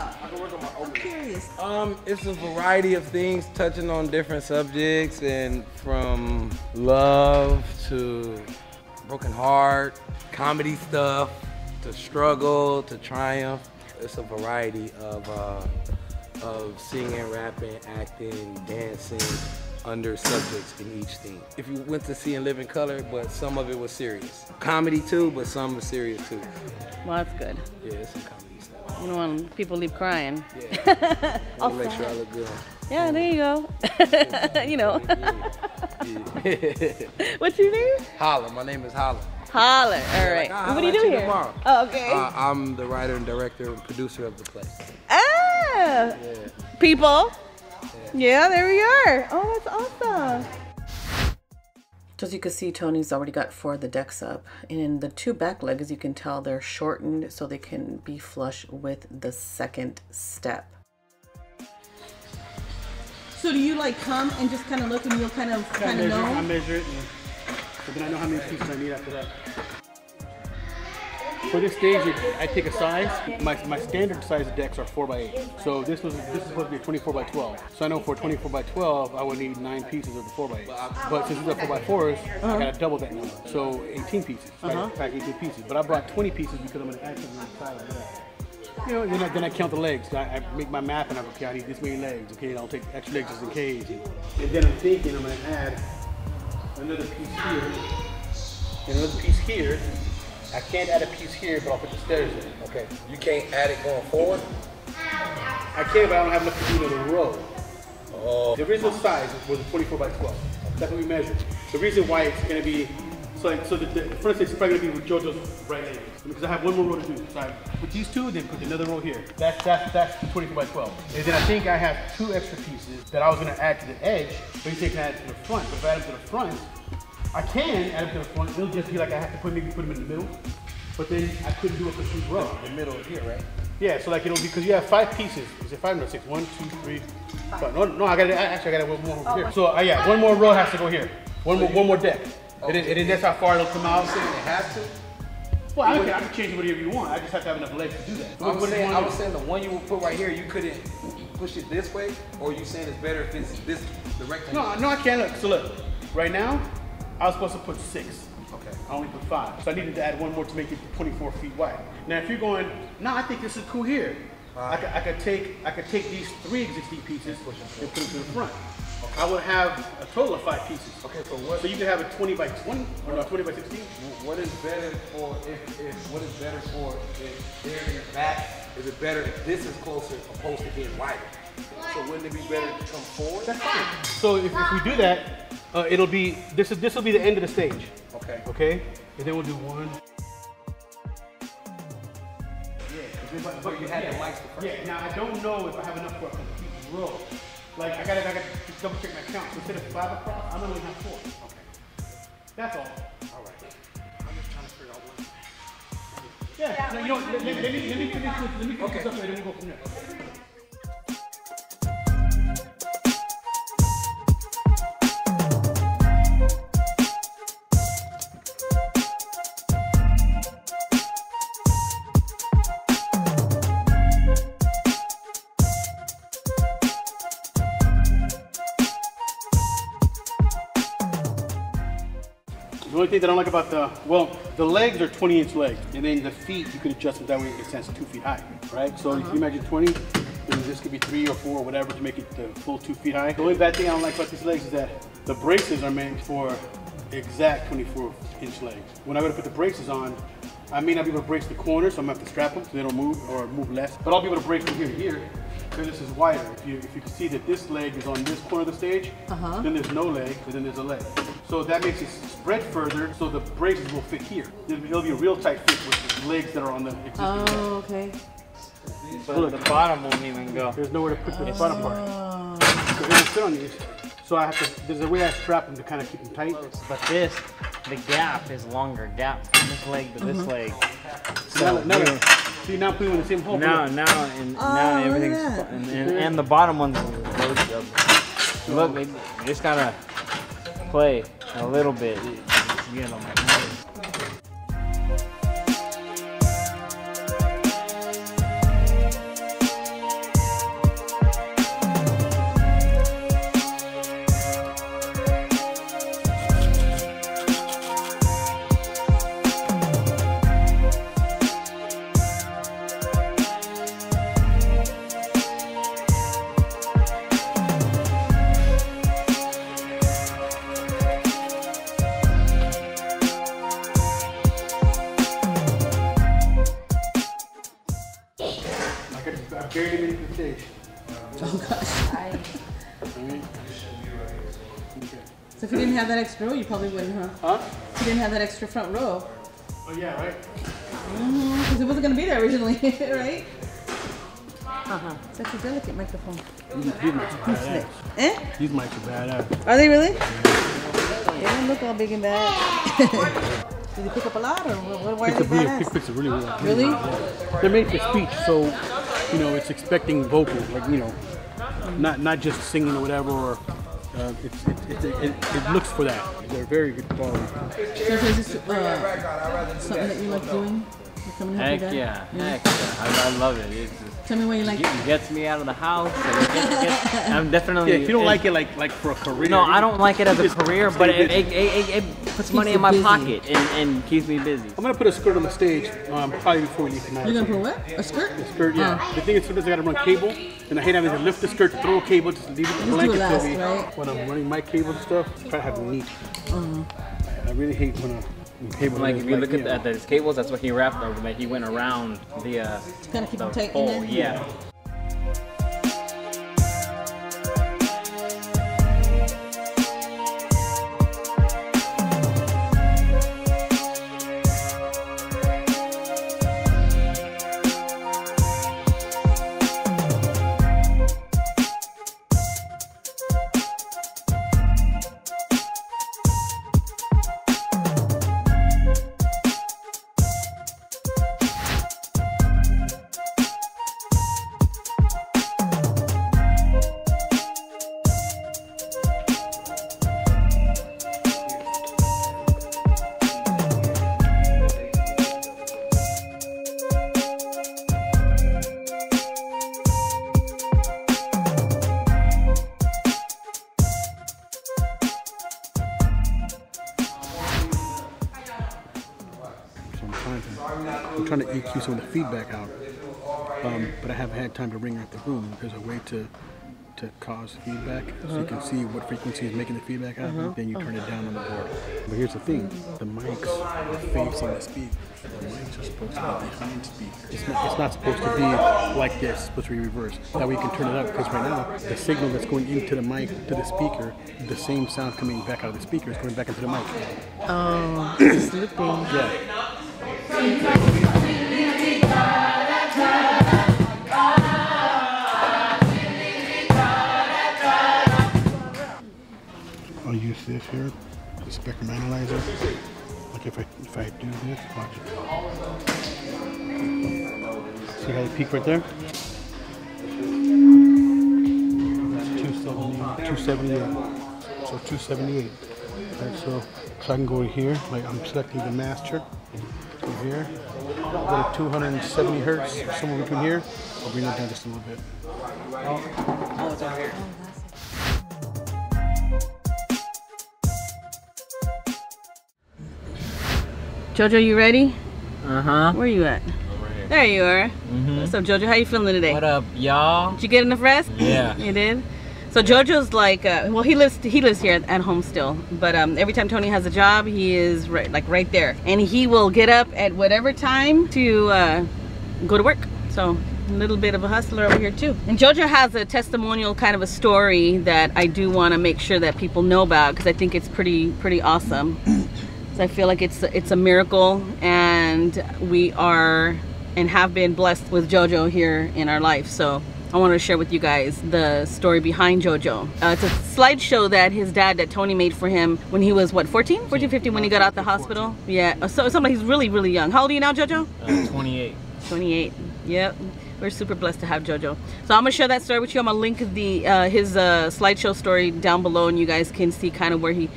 job? I'm curious. It's a variety of things touching on different subjects, and from love to broken heart, comedy stuff, to struggle, to triumph. It's a variety of singing, rapping, acting, dancing under subjects in each theme. If you went to see and live in color, but some of it was serious. Comedy too, but some was serious too. Well, that's good. Yeah, it's some comedy stuff. You don't want people to leave crying. Yeah. I'll make sure I look good. Yeah, there you go. You know. Yeah. What's your name? Holla. My name is Holla. Holler. All right. Like, what do you do here? Tomorrow. Oh, okay. I'm the writer and director and producer of the play. Ah! Yeah. People. Yeah, there we are. Oh, that's awesome. So as you can see, Tony's already got 4 of the decks up. And in the 2 back legs, you can tell they're shortened so they can be flush with the second step. So do you like come and just kind of look and you'll kind of know? I measure it, but then I know how many pieces I need after that. For this stage, I take a size. My standard size decks are 4x8. So this is supposed to be a 24x12. So I know for 24x12, I would need 9 pieces of the 4x8. But since these are 4x4s, I gotta double that number. So 18 pieces. Pack 18 pieces. But I brought 20 pieces because I'm gonna add something on the side like that. You know, then I count the legs. I make my map and I'm okay, I need this many legs. Okay, and I'll take extra legs just in case. And then I'm thinking I'm gonna add another piece here, and another piece here. I can't add a piece here, but I'll put the stairs in. Okay. You can't add it going forward? I can, but I don't have enough to do another row. Oh. The original size was a 24x12. That's what we measured. The reason why it's going to be, so the front stage is probably going to be with JoJo's right leg. Because I have one more row to do. So I put these 2, then put another row here. That's the 24x12. And then I think I have 2 extra pieces that I was going to add to the edge, but you can add it to the front. But if I add it to the front, I can add it to the front. It'll just be like I have to maybe put them in the middle. But then I couldn't do it for 2 rows. The middle is here, right? Yeah, so like it'll be, because you have 5 pieces. Is it 5 or 6? 1, 2, 3, 5. No, I got one more over here. So yeah, one more row has to go here. One more deck. Okay. And then that's how far it'll come out. So it has to? Well, I can change it whatever you want. I just have to have enough legs to do that. So I was saying the one you would put right here, you couldn't push it this way, or you saying it's better if it's this direction? No, I can't. Look. So look, right now, I was supposed to put 6. Okay. I only put 5. So I needed to add one more to make it 24 feet wide. Now, if you're going, no, I think this is cool here. I could take these 3 existing pieces and put them to the front. Okay. I would have a total of 5 pieces. Okay, so what? So you could have a 20x20 or no, 20x16. What is better for if they're in the back? Is it better if this is closer opposed to being wider? So wouldn't it be better to come forward? That's fine. So if we do that, it'll be this will be the end of the stage. Okay. Okay. And then we'll do 1. Yeah. But you had the mics first. Yeah. Now I don't know if I have enough for a complete row. Like I gotta just double check my count. So instead of 5 across, I'm only have 4. Okay. That's all. All right. I'm just trying to figure out one. Yeah. No, you know, let me finish this up and then we'll go from there. The only thing that I don't like about the legs are 20-inch legs, and then the feet, you can adjust them that way it stands 2 feet high, right? So if you imagine 20, then this could be 3 or 4 or whatever to make it the full 2 feet high. The only bad thing I don't like about these legs is that the braces are meant for exact 24-inch legs. When I go to put the braces on, I may not be able to brace the corners, so I'm gonna have to strap them so they don't move or move less. But I'll be able to brace from here to here, because this is wider. If you can see that this leg is on this corner of the stage, then there's no leg, and then there's a leg. So that makes it spread further, so the braces will fit here. It'll be a real tight fit with the legs that are on the existing leg. Oh, okay. But look, the bottom won't even go. There's nowhere to put the bottom part. So it'll fit on these. So I have to, there's a way I strap them to kind of keep them tight. But this, the gap is longer gap from this leg to this leg. So now putting them in the same hole. Now everything's and the bottom one's look, you just gotta play a little bit. You get on my nerves. I barely made it to the stage. Oh gosh. So if you didn't have that extra row, you probably wouldn't, huh? Huh? If you didn't have that extra front row. Oh yeah, right. Because it wasn't going to be there originally, right? Such a delicate microphone. These mics are badass. Eh? These mics are badass. Are they really? They don't look all big and bad. Did they pick up a lot, or why are they badass? Picks it really well. Really? Yeah. They're made for speech, so you know it's expecting vocal, like you know, not just singing or whatever. Or it looks for that. They're very good quality. So is this something that you like doing? Heck yeah. Heck yeah. I love it. It's just, tell me why you like it. It gets me out of the house. And I'm definitely. Yeah, if you don't like it like for a career. No, I don't like it as a career, but it puts money in my pocket and keeps me busy. I'm gonna put a skirt on the stage probably before we leave tonight. You're gonna put what? A skirt? A skirt, yeah. The thing is, sometimes I gotta run cable, and I hate having to lift the skirt, throw a cable, just leave it the blanket till me. Right? When I'm running my cable and stuff, I try to have it neat. I really hate when cable. Like if you look at those cables, that's what he wrapped over. Like he went around the kind of keep them tight pole. in there. Yeah. I'm trying to EQ some of the feedback out, but I haven't had time to ring out the room. There's a way to cause feedback, so you can see what frequency is making the feedback out, then you turn it down on the board. But here's the thing, the mics are facing the speakers. The mics are supposed to be behind speakers. It's not supposed to be like this, it's supposed to be reversed. That way you can turn it up, because right now, the signal that's going into the mic, to the speaker, the same sound coming back out of the speaker is going back into the mic. Oh, it's looping. Yeah. I'll use this here, the spectrum analyzer. Like if I do this, watch it. See how they peak right there? That's 278. So 278. Alright, so I can go here, like I'm selecting the master. From here, go to 270 hertz, somewhere between here. I'll bring that down just a little bit. Oh, it's over here. Jojo, you ready? Uh-huh. Where you at? Over here. There you are. What's up, Jojo? How you feeling today? What up, y'all? Did you get enough rest? Yeah. You did? So Jojo's like, well, he lives here at home still, but every time Tony has a job, he is right there, and he will get up at whatever time to go to work. So a little bit of a hustler over here too. And Jojo has a testimonial, kind of a story that I do want to make sure that people know about, because I think it's pretty awesome. So I feel like it's a miracle, and we are and have been blessed with Jojo here in our life. So I wanted to share with you guys the story behind Jojo. It's a slideshow that his dad, that Tony, made for him when he was, what, 14, 15, when he got out the hospital? Yeah, so somebody, he's really, really young. How old are you now, Jojo? 28. 28, yep. We're super blessed to have Jojo. So I'm gonna share that story with you. I'm gonna link his slideshow story down below, and you guys can see kind of where he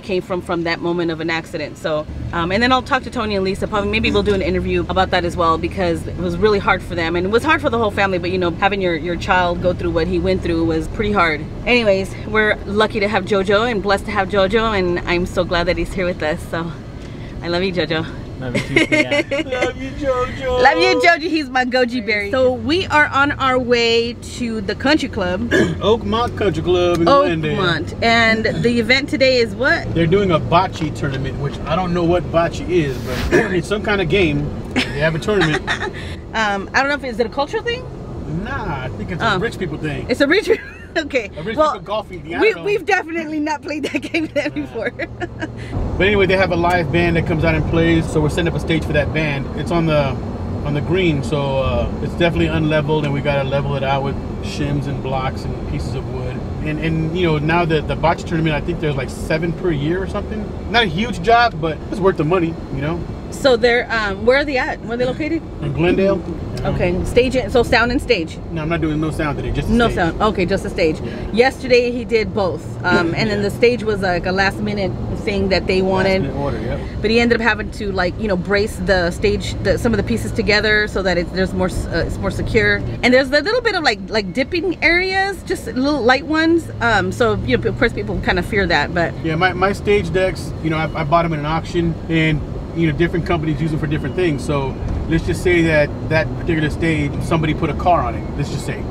came from that moment of an accident. So and then I'll talk to Tony and Lisa. Probably maybe we'll do an interview about that as well, because it was really hard for them, and it was hard for the whole family. But you know, having your child go through what he went through was pretty hard. Anyways, we're lucky to have Jojo and blessed to have Jojo, and I'm so glad that he's here with us. So I love you, Jojo. Love you too, yeah. Love you, Jojo. Love you, Jojo. He's my goji berry. So we are on our way to the country club. Oakmont Country Club in Glendale. Oakmont. And the event today is what? They're doing a bocce tournament, which I don't know what bocce is, but it's some kind of game. They have a tournament. I don't know if is it a cultural thing? Nah, I think it's a rich people thing. It's a rich okay. A rich people golfing. We've definitely not played that game before. But anyway, they have a live band that comes out and plays, so we're setting up a stage for that band. It's on the green, so it's definitely unleveled, and we gotta level it out with shims and blocks and pieces of wood. And you know, now the bocce tournament, I think there's like 7 per year or something. Not a huge job, but it's worth the money, you know. So they're where are they at? Where are they located? In Glendale. Okay, stage it. So sound and stage. No, I'm not doing no sound today. Just no stage. sound. Okay, just the stage. Yeah. Yesterday he did both, and then the stage was like a last minute thing that they wanted. Last minute order, yep. But he ended up having to, like, you know, brace the stage, some of the pieces together so that it's more secure. And there's a little bit of like dipping areas, just little light ones. So you know, of course, people kind of fear that, but yeah, my stage decks, you know, I bought them in an auction, and you know, different companies use them for different things. So let's just say that particular stage, somebody put a car on it. Let's just say.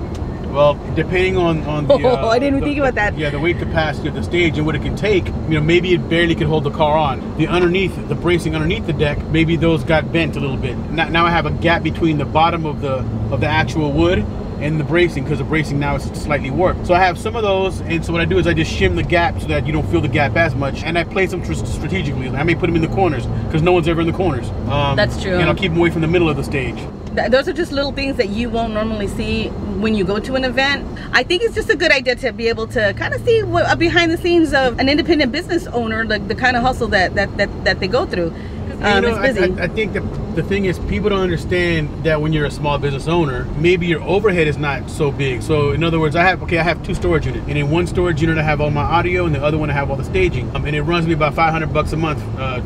Well, depending on the I didn't even think about that. Yeah, the weight capacity of the stage and what it can take, you know, maybe it barely could hold the car on. The bracing underneath the deck, maybe those got bent a little bit. Now I have a gap between the bottom of the actual wood and the bracing, because the bracing now is slightly warped. So I have some of those, and so what I do is I just shim the gap so that you don't feel the gap as much, and I place them strategically. I may put them in the corners because no one's ever in the corners. That's true. And I'll keep them away from the middle of the stage. Those are just little things that you won't normally see when you go to an event. I think it's just a good idea to be able to kind of see what behind the scenes of an independent business owner, like the kind of hustle that they go through. You know, it's busy. I think that the thing is, people don't understand that when you're a small business owner, maybe your overhead is not so big. So in other words, I have 2 storage units, and in one storage unit I have all my audio, and the other one I have all the staging, and it runs me about $500 a month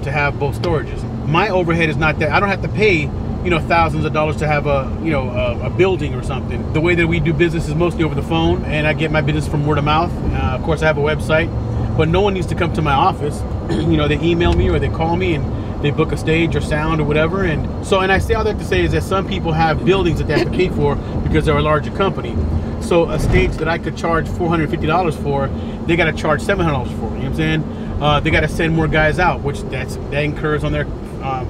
to have both storages. My overhead is not that. I don't have to pay, you know, thousands of dollars to have a building or something. The way that we do business is mostly over the phone, and I get my business from word of mouth. Of course, I have a website, but no one needs to come to my office. You know, they email me or they call me and they book a stage or sound or whatever. And I say all that to say is that some people have buildings that they have to pay for because they're a larger company. So a stage that I could charge $450 for, they got to charge $700 for. You know what I'm saying? They got to send more guys out, which that incurs on their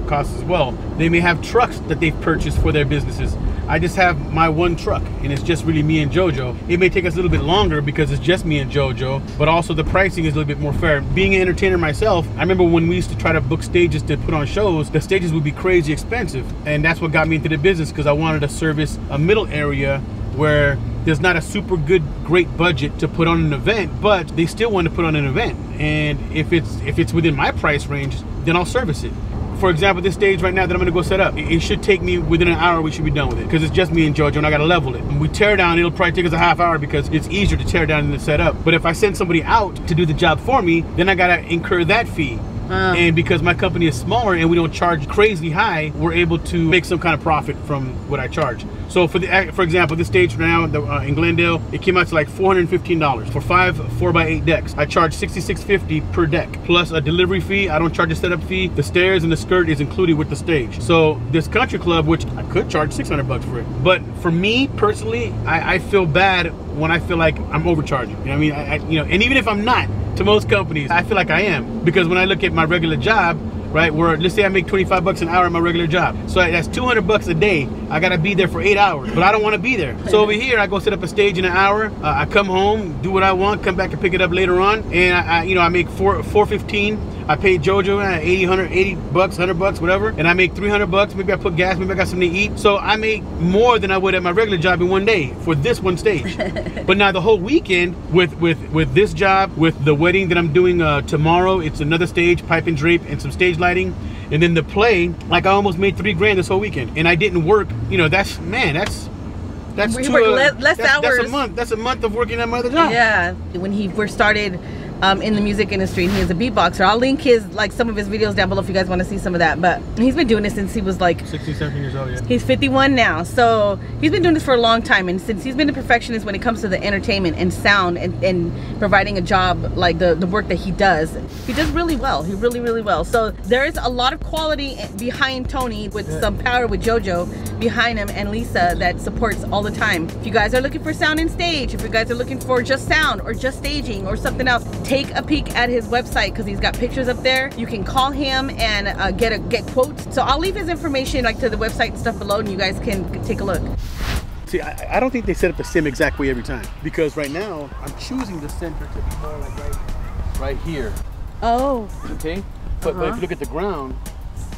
costs as well. They may have trucks that they've purchased for their businesses. I just have my one truck, and it's just really me and JoJo. It may take us a little bit longer because it's just me and JoJo, but also the pricing is a little bit more fair. Being an entertainer myself, I remember when we used to try to book stages to put on shows, the stages would be crazy expensive, and that's what got me into the business, because I wanted to service a middle area where there's not a super great budget to put on an event, but they still want to put on an event. And if it's within my price range, then I'll service it. For example, this stage right now that I'm gonna go set up, it should take me within an hour. We should be done with it because it's just me and JoJo, and I gotta level it. When we tear down, it'll probably take us a half hour because it's easier to tear down than to set up. But if I send somebody out to do the job for me, then I gotta incur that fee. And because my company is smaller and we don't charge crazy high, we're able to make some kind of profit from what I charge. So for example, this stage now in Glendale, it came out to like $415 for 5 4x8 decks. I charge $66.50 per deck plus a delivery fee. I don't charge a setup fee. The stairs and the skirt is included with the stage. So this country club, which I could charge $600 for it, but for me personally, I feel bad when I feel like I'm overcharging. You know what I mean? And even if I'm not, to most companies, I feel like I am, because when I look at my regular job, right, where let's say I make $25 an hour at my regular job, so that's $200 a day. I gotta be there for 8 hours, but I don't want to be there. So over here, I go set up a stage in an hour. I come home, do what I want, come back and pick it up later on, and I make $415. I paid JoJo $80, $100, whatever, and I make $300. Maybe I put gas, maybe I got something to eat. So I make more than I would at my regular job in one day for this one stage. But now the whole weekend with this job, with the wedding that I'm doing tomorrow, it's another stage, pipe and drape, and some stage lighting, and then the play. Like I almost made $3 grand this whole weekend, and I didn't work. You know, that's we work less hours. That's a month of working at my other job. Yeah. When he first started in the music industry, and he is a beatboxer. I'll link some of his videos down below if you guys want to see some of that. But he's been doing this since he was like 16, 17 years old. Yeah. He's 51 now, so he's been doing this for a long time. And since he's been a perfectionist when it comes to the entertainment and sound and providing a job like the work that he does really well. He really well. So there is a lot of quality behind Tony, with some power with JoJo behind him and Lisa that supports all the time. If you guys are looking for sound and stage, if you guys are looking for just sound or just staging or something else, take a peek at his website because he's got pictures up there. You can call him and get quotes. So I'll leave his information like to the website and stuff below, and you guys can take a look. See, I don't think they set up the same exact way every time, because right now I'm choosing the center to be more like right here. Oh. Okay. But if you look at the ground,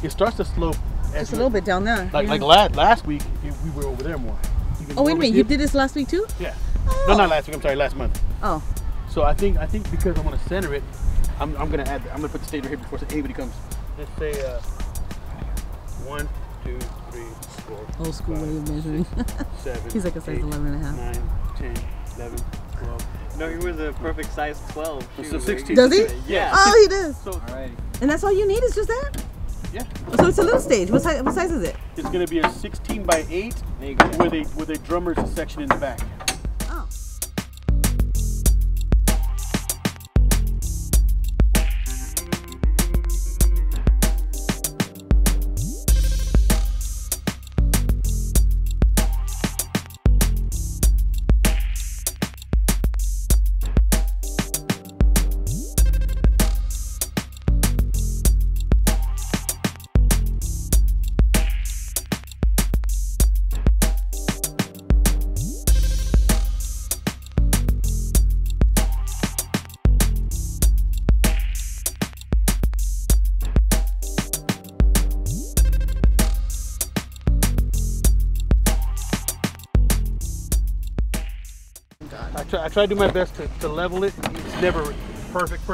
it starts to slope. Just a little bit down there. Like last week, we were over there more. Oh, wait a minute. You did this last week too? Yeah. Oh. No, not last week. I'm sorry, last month. Oh. So I think because I want to center it, I'm gonna put the stage right here before anybody comes. Let's say 1, 2, 3, 4. Old school 5, way of measuring. 7. He's like a size 11 and a half. 9, 10, 11, 12. No, he was a perfect size 12. So 16. Does he? Yeah. Oh, he does. So, Alright. And that's all you need is just that? yeah. So it's a little stage. What size is it? It's gonna be a 16 by 8 There you go. with a drummer's section in the back. Oh. I try to do my best to level it. It's never perfect,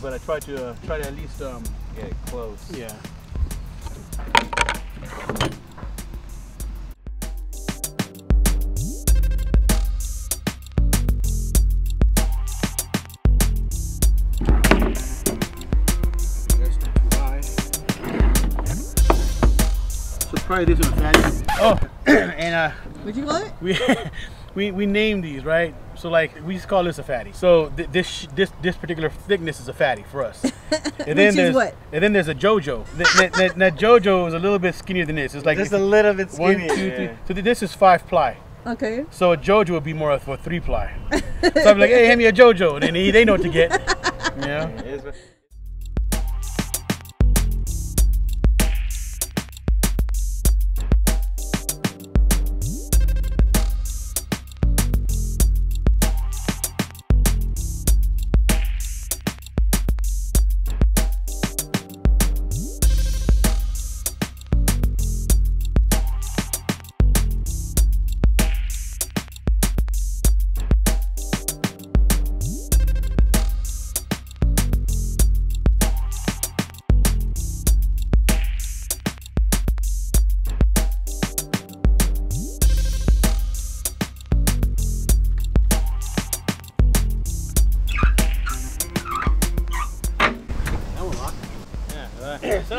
but I try to at least Get it close. yeah. That's too high. So try this one, fatty. Oh, and What'd you call it? we named these, right? So like we just call this a fatty. So this particular thickness is a fatty for us. And then there's what? And then there's a JoJo. That JoJo is a little bit skinnier than this. It's like Just a little bit skinnier. 1, 2, 3. So this is 5 ply. Okay. So a JoJo would be more for 3 ply. So I'm like, hey, hand me a JoJo, and then they know what to get. Yeah.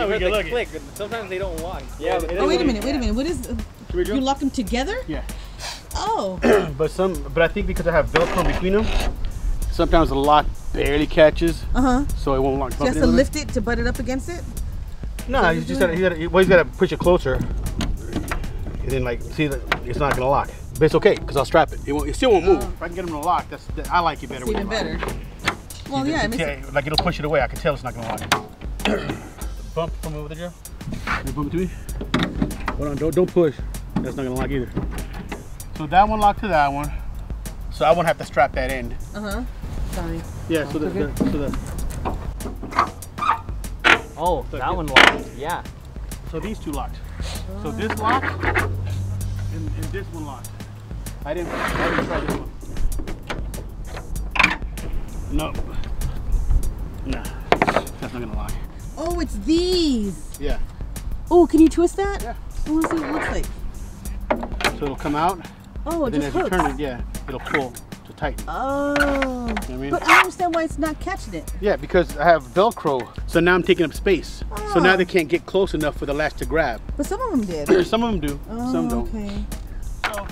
You heard the click, but sometimes they don't walk. Yeah. Oh, wait a minute. What is... You lock them together? Yeah. Oh. But I think because I have Velcro between them, sometimes the lock barely catches. So it won't lock. So you have to lift it to butt it up against it? No, you just gotta push it closer, and then like see that it's not gonna lock. But it's okay because I'll strap it. It still won't move. If I can get them to lock, I like it better. It's even better. Well, yeah, it makes it... like it'll push it away. I can tell it's not gonna lock. Bump from over there, Joe. You bump it to me. Hold on, don't push. That's not gonna lock either. So that one locked to that one. So I won't have to strap that end. Sorry. Yeah. So the. Oh, that one locked. Yeah. So these two locked. So this locked and this one locked. I didn't try this one. No. Nah. That's not gonna lock. Oh, it's these. Yeah. Oh, can you twist that? Yeah. I want to see what it looks like. So it'll come out. Oh, it then just as hooks. you turn it, yeah, it'll pull to tighten. Oh. You know what I mean? But I don't understand why it's not catching it. Yeah, because I have Velcro. So now I'm taking up space. So now they can't get close enough for the latch to grab. But some of them did. Some of them do. Oh, some don't. Okay. So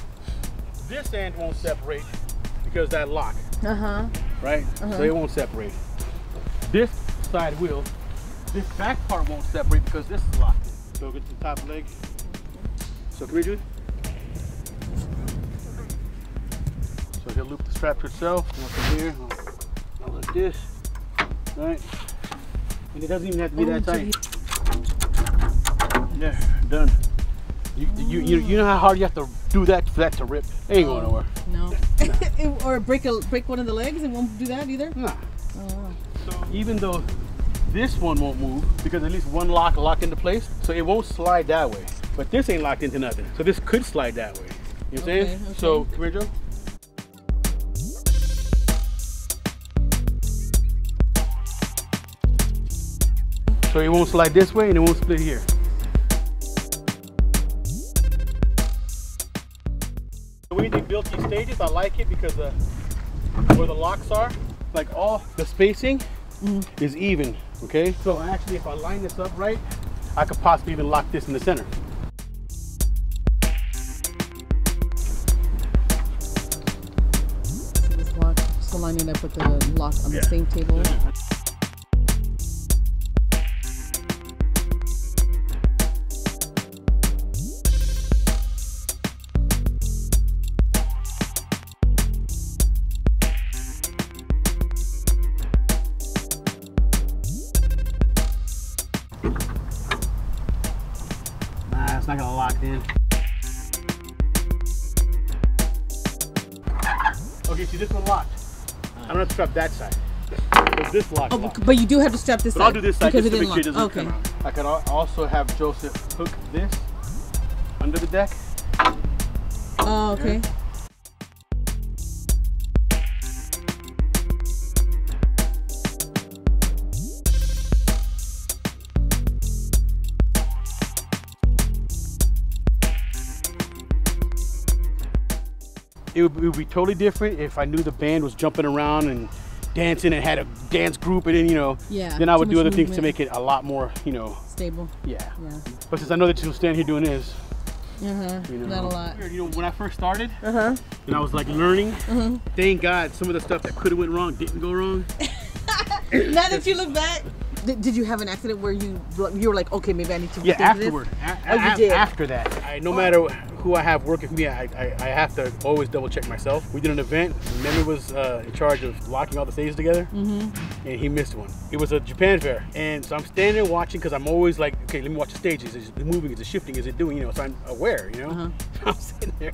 this end won't separate because that lock. Right? So it won't separate. This side will. This back part won't separate because this is locked. So get to the top leg. So come here, Jude. So he'll loop the strap to itself. From here, I'll like this. Right? And it doesn't even have to be that tight. There, done. You know how hard you have to do that for that to rip? It ain't going nowhere. No. Or break one of the legs, it won't do that either? Nah. So even though this one won't move, because at least one lock into place, so it won't slide that way. But this ain't locked into nothing. So this could slide that way. You know what I'm saying? Okay. So, come here, Joe. So it won't slide this way and it won't split here. The way they built these stages, I like it because where the locks are, like all the spacing is even, okay? So actually if I line this up right, I could possibly even lock this in the center. So this lock, so line it up with the lock on the same table. It's not gonna lock in. Okay, see this one locked. I don't have to strap that side. So this lock. Oh, but you do have to strap this side. I'll do this side because just to make sure it doesn't okay. come out. I could also have Joseph hook this under the deck. Oh, okay. It would be totally different if I knew the band was jumping around and dancing and had a dance group, and then, you know, then I would do other things to make it a lot more, you know, stable. Yeah. But since I know that you'll stand here doing this, you know, not a lot. You know, when I first started, and I was like learning, thank God some of the stuff that could have went wrong didn't go wrong. Now that you look back, did you have an accident where you were like, okay, maybe I need to afterward. You did? After that, no matter who I have working for me, I have to always double check myself. We did an event, Memi was in charge of locking all the stages together, and he missed one. It was a Japan fair, and so I'm standing there watching because I'm always like, okay, let me watch the stage. Is it moving? Is it shifting? Is it doing, you know, so I'm aware, you know? I'm sitting there,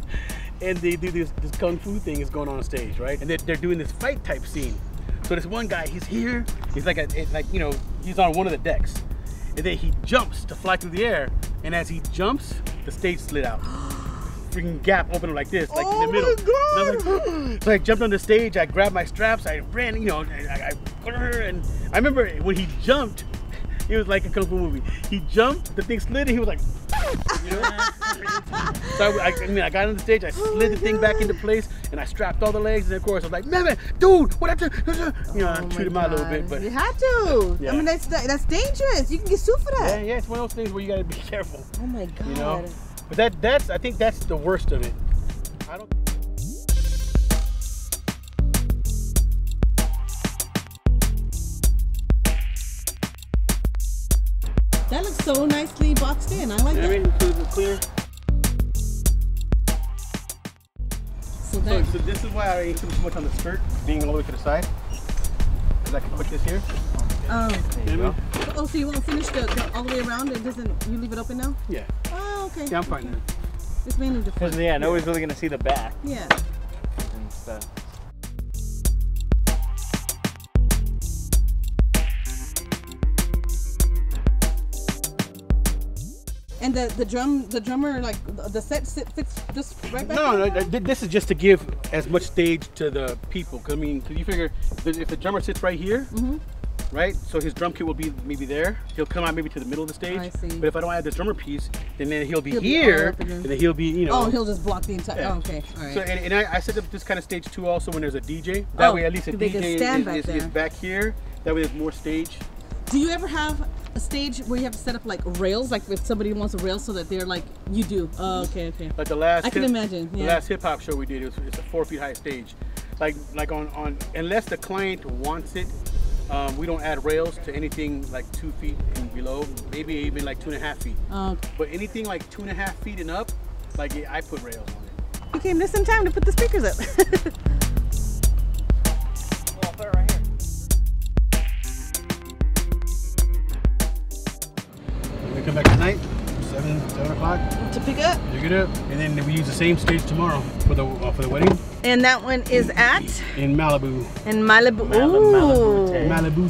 and they do this kung fu thing is going on stage, right? And they're doing this fight type scene. So this one guy, he's here, he's like, you know, he's on one of the decks. And then he jumps to fly through the air, and as he jumps, the stage slid out. Freaking gap opened like this, like in the middle. And I'm like, so I jumped on the stage, I grabbed my straps, I ran, you know, I put her, and I remember when he jumped, it was like a kung fu movie. He jumped, the thing slid, and he was like, you know? So I got on the stage, I slid the thing back into place, and I strapped all the legs, and of course I was like, man, dude, what I do? You know, I treated him out a little bit, but you had to. I mean, that's dangerous. You can get sued for that. Yeah, it's one of those things where you gotta be careful. Oh my God. You know, but I think that's the worst of it. I don't. That looks so nicely boxed in. I like that. I mean, it's clear. So this is why I ain't too much on the skirt, being all the way to the side. Because I can put this here. Oh. You know? Oh, so you won't finish all the way around? It doesn't. You leave it open now? Yeah. Oh, okay. Yeah, I'm fine now. It's mainly the front. Yeah, nobody's really gonna see the back. Yeah. And stuff. And the drummer, like the set fits just right back. No, this is just to give as much stage to the people. Cause I mean, you figure if the drummer sits right here, right? So his drum kit will be maybe there. He'll come out maybe to the middle of the stage. I see. But if I don't add this drummer piece, then he'll be here, and then he'll be, you know. Oh, he'll just block the entire. Yeah. Oh, okay, all right. So and I set up this kind of stage too also when there's a DJ. That way at least a DJ is back here. That way there's more stage. Do you ever have a stage where you have to set up like rails, like if somebody wants a rail so that they're like, you do? Oh, okay. Like the last. I can imagine. Yeah. The last hip hop show we did, it's a 4 feet high stage. Like on unless the client wants it, we don't add rails to anything like 2 feet and below, maybe even like 2.5 feet. Okay. But anything like 2.5 feet and up, like I put rails on it. You came just in time to put the speakers up. Well, I'll put it right here. When we come back tonight, 7 7 o'clock. To pick up. Pick it up, and then we use the same stage tomorrow for the wedding. And that one is at? In Malibu. In Malibu. Ooh. Malibu.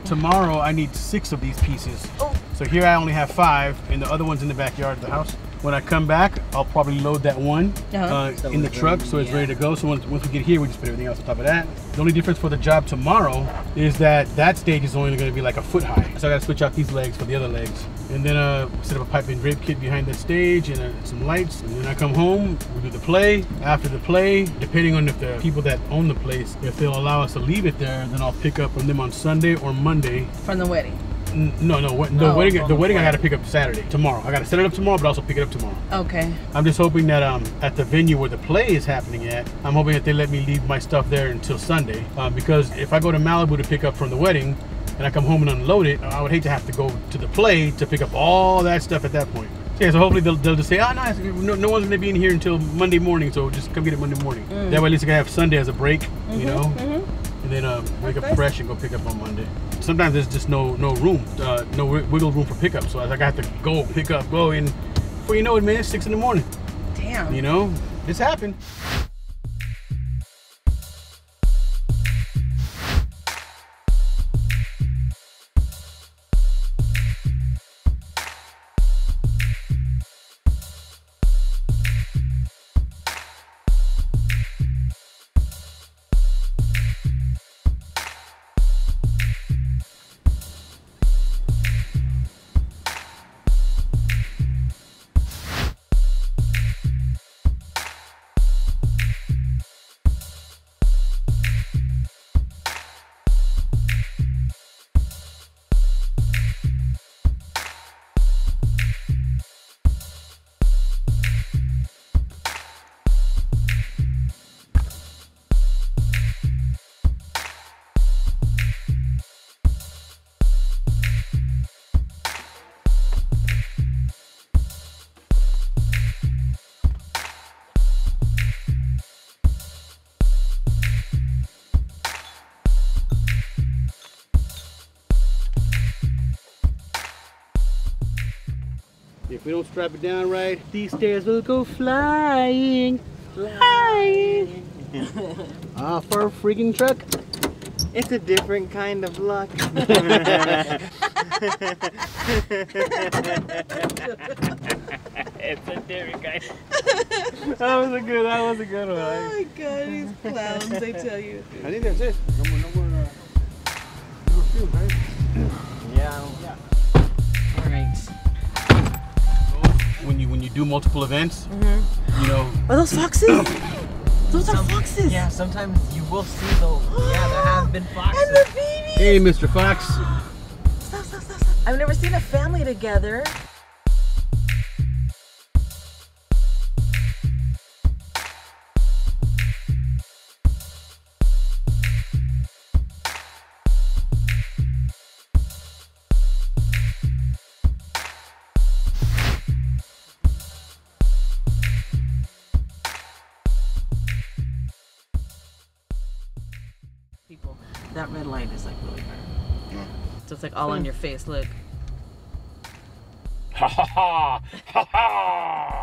Tomorrow I need 6 of these pieces. Oh. So here I only have 5, and the other one's in the backyard of the house. When I come back, I'll probably load that one in the truck so it's ready to go. So once we get here, we just put everything else on top of that. The only difference for the job tomorrow is that stage is only going to be like a foot high. So I got to switch out these legs for the other legs. And then set up a pipe and drape kit behind the stage and some lights. And then I come home, we do the play. After the play, depending on if the people that own the place, if they'll allow us to leave it there, then I'll pick up from them on Sunday or Monday. From the wedding? No, the wedding I got to pick up Saturday, tomorrow. I got to set it up tomorrow, but also pick it up tomorrow. Okay. I'm just hoping that at the venue where the play is happening at, I'm hoping that they let me leave my stuff there until Sunday. Because if I go to Malibu to pick up from the wedding, and I come home and unload it, I would hate to have to go to the play to pick up all that stuff at that point. So yeah, so hopefully they'll just say, oh no, no one's gonna be in here until Monday morning, so just come get it Monday morning. That way at least I can have Sunday as a break, you know? And then wake up fresh and go pick up on Monday. Sometimes there's just no room, no wiggle room for pickup, so I have to go pick up, go in. Before you know it, man, it's 6 in the morning. Damn. You know, this happened. If we don't strap it down right, these stairs will go flying, flying. For a freaking truck. It's a different kind of luck. It's a different kind. That was a good one. Oh my god, these clowns, I tell you. I think that's it. No more fumes, right? Yeah. All right. When you do multiple events, you know. Are those foxes? Those are foxes. Yeah, sometimes you will see those. Yeah, there have been foxes. And the babies. Hey, Mr. Fox. Stop. I've never seen a family together. People, that red light is like really hard. So it's like all on your face, look. Ha ha ha ha ha!